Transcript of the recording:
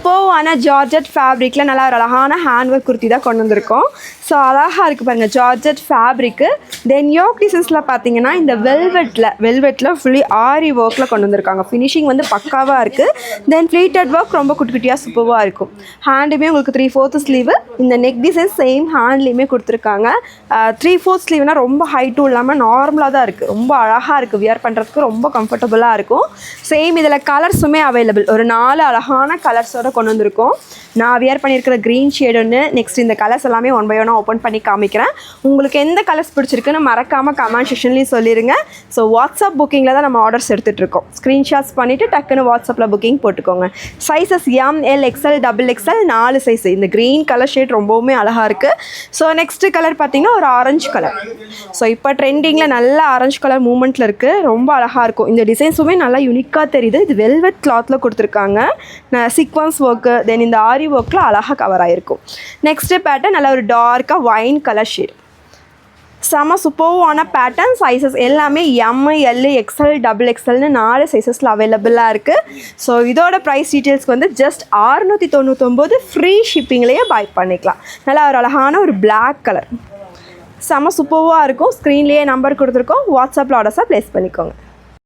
சூப்பர்வான georgette ஃபேப்ரிக்கில் நல்லா ஒரு அழகான ஹேண்ட் ஒர்க் குர்த்தி தான் கொண்டு வந்திருக்கோம். ஸோ அழகாக இருக்குது பாருங்கள் ஜார்ஜெட் ஃபேப்ரிக்கு. தென் யோக் டிசைன்ஸில் பார்த்தீங்கன்னா இந்த வெல்வெட்டில் ஃபுல்லி ஆரி ஒர்க்கில் கொண்டு வந்திருக்காங்க. ஃபினிஷிங் வந்து பக்காவாக இருக்குது. தென் ஃப்ளீட்டட் ஒர்க் ரொம்ப குட்டி குட்டியாக சூப்பராக இருக்கும். ஹேண்டுமே உங்களுக்கு 3/4 ஸ்லீவு. இந்த நெக் டிசைன் சேம் ஹேண்ட்லேயுமே கொடுத்துருக்காங்க. 3/4 ஸ்லீவ்னால் ரொம்ப ஹைட்டும் இல்லாமல் நார்மலாக தான் இருக்குது. ரொம்ப அழகாக இருக்குது. வியர் பண்ணுறதுக்கு ரொம்ப கம்ஃபர்டபுளாக இருக்கும். சேம் இதில் கலர்ஸுமே அவைலபிள். ஒரு 4 அழகான கலர்ஸோடு கொண்டு வந்திருக்கோம். நான் வியர் பண்ணியிருக்கிற க்ரீன் ஷேட் ஒன்று. நெக்ஸ்ட் இந்த கலர்ஸ் எல்லாமே ஒன் பை ஒன்னாக ஓப்பன் பண்ணி காமிக்கிறேன். உங்களுக்கு எந்த கலர்ஸ் பிடிச்சிருக்குன்னு மறக்காமல் கமெண்ட் செக்ஷன்லேயும் சொல்லிடுங்க. ஸோ வாட்ஸ்அப் புக்கிங்கில் தான் நம்ம ஆர்டர்ஸ் எடுத்துகிட்டு இருக்கோம். ஸ்க்ரீன்ஷாட்ஸ் பண்ணிவிட்டு டக்குன்னு வாட்ஸ்அப்பில் புக்கிங் போட்டுக்கோங்க. Sizes ML XL XXL 4 size. இந்த க்ரீன் கலர் ஷேட் ரொம்பவுமே அழகாக இருக்குது. ஸோ நெக்ஸ்ட்டு கலர் பார்த்திங்கன்னா ஒரு ஆரஞ்சு கலர். ஸோ இப்போ ட்ரெண்டிங்கில் நல்ல ஆரஞ்சு கலர் மூமெண்ட்டில் இருக்குது. ரொம்ப அழகாக இருக்கும். இந்த டிசைன்ஸுமே நல்லா யூனிக்காக தெரியுது. இது வெல்வெட் கிளாத்தில் கொடுத்துருக்காங்க. சீக்வன்ஸ் ஒர்க்கு தென் இந்த ஆரி ஒர்க்கில் அழகாக கவர் ஆகிருக்கும். நெக்ஸ்ட்டு பேட்டர்ன் நல்லா ஒரு டார்க்காக வைன் கலர் ஷேட். செம சூப்பர்வான பேட்டர்ன். சைஸஸ் எல்லாமே ML XL XXLனு 4 சைஸஸில் அவைலபிளாக இருக்குது. ஸோ இதோட ப்ரைஸ் டீட்டெயில்ஸ்க்கு வந்து ஜஸ்ட் 699 ஃப்ரீ ஷிப்பிங்லேயே பை பண்ணிக்கலாம். நல்லா ஒரு அழகான ஒரு பிளாக் கலர். செம சூப்பர்வாக இருக்கும். ஸ்க்ரீன்லேயே நம்பர் கொடுத்துருக்கோம். வாட்ஸ்அப்பில் ஆர்டர்ஸாக ப்ளேஸ் பண்ணிக்கோங்க.